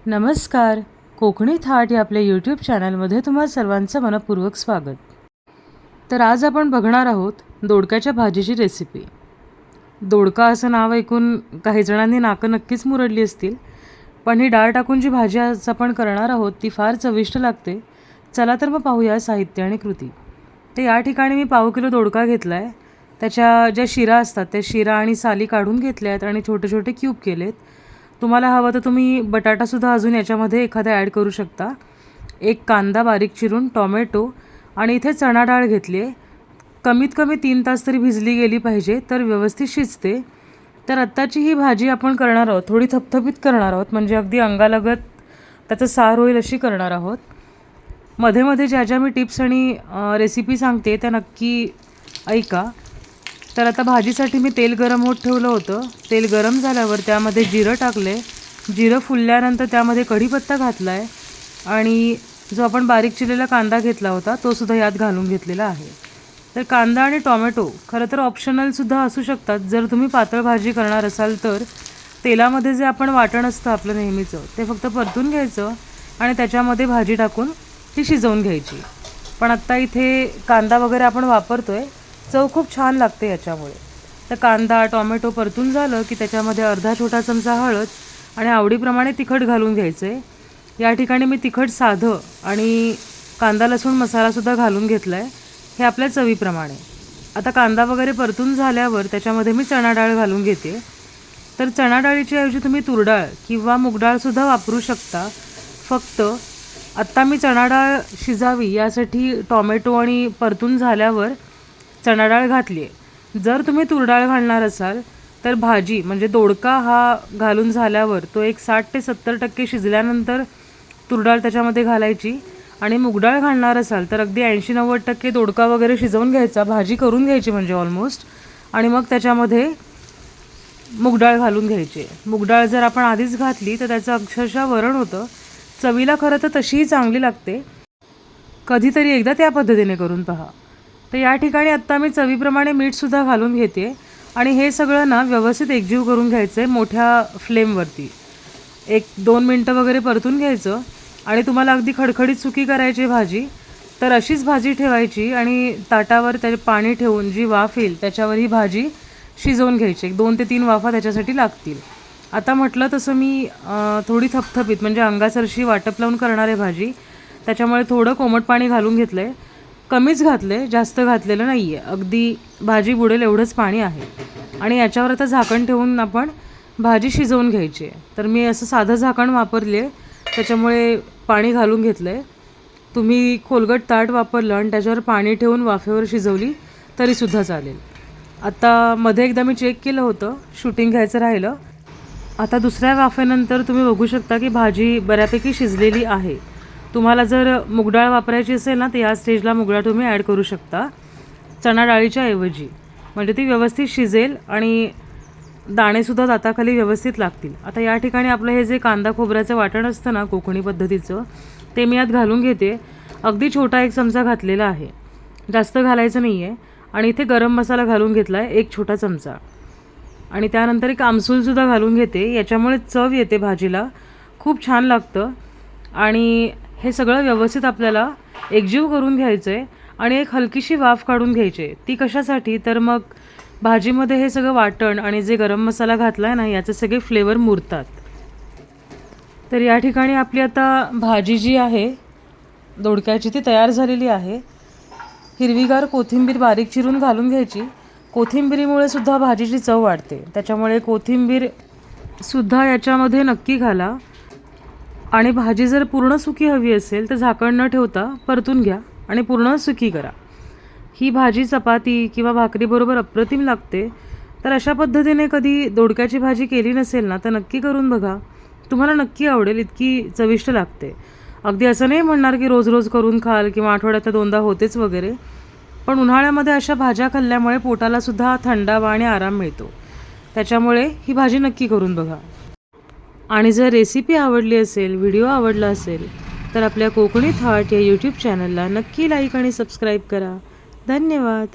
नमस्कार. कोकणी थाट या आपल्या यूट्यूब चॅनलमध्ये तुम्हा सर्वांचं मनपूर्वक स्वागत. तर आज आपण बघणार आहोत दोडक्याच्या भाजीची रेसिपी. दोडका असं नाव ऐकून काही जणांनी नाकं नक्कीच मुरडली असतील, पण ही डाळ टाकून जी भाजी आज आपण करणार आहोत ती फार चविष्ट लागते. चला तर मग पाहूया साहित्य आणि कृती. तर या ठिकाणी मी 1/2 किलो दोडका घेतला आहे. त्याच्या ज्या शिरा असतात त्या शिरा आणि साली काढून घेतल्या आहेत आणि छोटे छोटे क्यूब केलेत. तुम्हाला हवं तर तुम्ही बटाटासुद्धा अजून याच्यामध्ये एखादा ॲड करू शकता. एक कांदा बारीक चिरून, टोमॅटो आणि इथे चणा डाळ घेतली आहे. कमीत कमी 3 तास तरी भिजली गेली पाहिजे, तर व्यवस्थित शिजते. तर आत्ताची ही भाजी आपण करणार आहोत थोडी थपथपीत करणार आहोत, म्हणजे अगदी अंगालगत त्याचं सार होईल अशी करणार आहोत. मध्ये मध्ये ज्या ज्या मी टिप्स आणि रेसिपी सांगते त्या नक्की ऐका. तर आता भाजीसाठी मी तेल गरम होत ठेवलं होतं. तेल गरम झाल्यावर त्यामध्ये जिरं टाकले. जिरं फुलल्यानंतर त्यामध्ये कढीपत्ता घातला आहे आणि जो आपण बारीक चिरलेला कांदा घेतला होता तो सुद्धा यात घालून घेतलेला आहे. तर कांदा आणि टोमॅटो खरं तर ऑप्शनलसुद्धा असू शकतात. जर तुम्ही पातळ भाजी करणार असाल तर तेलामध्ये जे आपण वाटण असतं आपलं नेहमीचं ते फक्त परतून घ्यायचं आणि त्याच्यामध्ये भाजी टाकून ती शिजवून घ्यायची. पण आत्ता इथे कांदा वगैरे आपण वापरतो आहे, चव खूप छान लागते याच्यामुळे. तर कांदा टोमॅटो परतून झालं की त्याच्यामध्ये अर्धा छोटा चमचा हळद आणि आवडीप्रमाणे तिखट घालून घ्यायचं आहे. या ठिकाणी मी तिखट साधं आणि कांदा लसूण मसालासुद्धा घालून घेतला आहे, हे आपल्या चवीप्रमाणे. आता कांदा वगैरे परतून झाल्यावर त्याच्यामध्ये मी चणा डाळ घालून घेते. तर चणा डाळीच्या ऐवजी तुम्ही तूर डाळ किंवा मूग डाळसुद्धा वापरू शकता. फक्त आत्ता मी चणा डाळ शिजावी यासाठी टोमॅटो आणि परतून झाल्यावर चणा डाळ घातली आहे. जर तुम्ही तूर डाळ घालणार असाल तर भाजी म्हणजे दोडका हा घालून झाल्यावर तो एक 60 ते 70% शिजल्यानंतर तूर डाळ त्याच्यामध्ये घालायची आणि मूग डाळ घालणार असाल तर अगदी 80-90% दोडका वगैरे शिजवून घ्यायचा, भाजी करून घ्यायची म्हणजे ऑलमोस्ट, आणि मग त्याच्यामध्ये मूग डाळ घालून घ्यायची. मूग डाळ जर आपण आधीच घातली तर त्याचं अक्षरशः वरण होतं. चवीला खरं तर तशीही चांगली लागते. कधीतरी एकदा त्या पद्धतीने करून पहा. तर या ठिकाणी आत्ता मी चवीप्रमाणे मीठसुद्धा घालून घेते आणि हे सगळं ना व्यवस्थित एकजीव करून घ्यायचं आहे मोठ्या फ्लेमवरती. 1-2 मिनटं वगैरे परतून घ्यायचं. आणि तुम्हाला अगदी खडखडीत सुकी करायची भाजी तर अशीच भाजी ठेवायची आणि ताटावर त्या पाणी ठेवून जी वाफ येईल त्याच्यावर ही भाजी शिजवून घ्यायची. 2 ते 3 वाफा त्याच्यासाठी लागतील. आता म्हटलं तसं मी थोडी थपथपीत म्हणजे अंगासरशी वाटप लावून करणार आहे भाजी, त्याच्यामुळे थोडं कोमट पाणी घालून घेतलं आहे. कमीच घातलं आहे, जास्त घातलेलं नाही आहे. अगदी भाजी बुडेल एवढंच पाणी आहे आणि याच्यावर आता झाकण ठेवून आपण भाजी शिजवून घ्यायची आहे. तर मी असं साधं झाकण वापरले, त्याच्यामुळे पाणी घालून घेतलं आहे. तुम्ही खोलगट ताट वापरलं आणि त्याच्यावर पाणी ठेवून वाफेवर शिजवली तरीसुद्धा चालेल. आता मध्ये एकदा मी चेक केलं होतं, शूटिंग घ्यायचं राहिलं. आता दुसऱ्या वाफेनंतर तुम्ही बघू शकता की भाजी बऱ्यापैकी शिजलेली आहे. तुम्हाला जर मूग डाळ वापरायची असेल ना तर या स्टेजला मूग डाळ तुम्ही ॲड करू शकता चणा डाळीच्या ऐवजी, म्हणजे ती व्यवस्थित शिजेल आणि दाणेसुद्धा दाताखाली व्यवस्थित लागतील. आता या ठिकाणी आपलं हे जे कांदा खोबऱ्याचं वाटण असतं ना कोकणी पद्धतीचं, ते मी यात घालून घेते. अगदी छोटा 1 चमचा घातलेला आहे, जास्त घालायचं नाही आहे. आणि इथे गरम मसाला घालून घेतला आहे 1 छोटा चमचा आणि त्यानंतर एक आमसूलसुद्धा घालून घेते. याच्यामुळे चव येते भाजीला, खूप छान लागतं. आणि हे सगळं व्यवस्थित आपल्याला एकजीव करून घ्यायचं आहे आणि एक हलकीशी वाफ काढून घ्यायची आहे. ती कशासाठी, तर मग भाजीमध्ये हे सगळं वाटण आणि जे गरम मसाला घातला आहे ना याचे सगळे फ्लेवर मुरतात. तर या ठिकाणी आपली आता भाजी जी आहे दोडक्याची ती तयार झालेली आहे. हिरवीगार कोथिंबीर बारीक चिरून घालून घ्यायची. कोथिंबिरीमुळे सुद्धा भाजीची चव वाढते, त्याच्यामुळे कोथिंबीरसुद्धा याच्यामध्ये नक्की घाला. आणि भाजी जर पूर्ण सुकी हवी असेल तर झाकण न ठेवता परतून घ्या आणि पूर्ण सुकी करा. ही भाजी चपाती किंवा भाकरीबरोबर अप्रतिम लागते. तर अशा पद्धतीने कधी दोडक्याची भाजी केली नसेल ना तर नक्की करून बघा, तुम्हाला नक्की आवडेल. इतकी चविष्ट लागते. अगदी असं नाही म्हणणार की रोज रोज करून खाल किंवा आठवड्यात 2दा होतेच वगैरे, पण उन्हाळ्यामध्ये अशा भाज्या खाल्ल्यामुळे पोटालासुद्धा थंडावा आणि आराम मिळतो. त्याच्यामुळे ही भाजी नक्की करून बघा. आणि जर रेसिपी आवडली असेल, व्हिडिओ आवडला असेल तर आपल्या कोकणी थाट या यूट्यूब चॅनलला नक्की लाईक आणि सबस्क्राईब करा. धन्यवाद.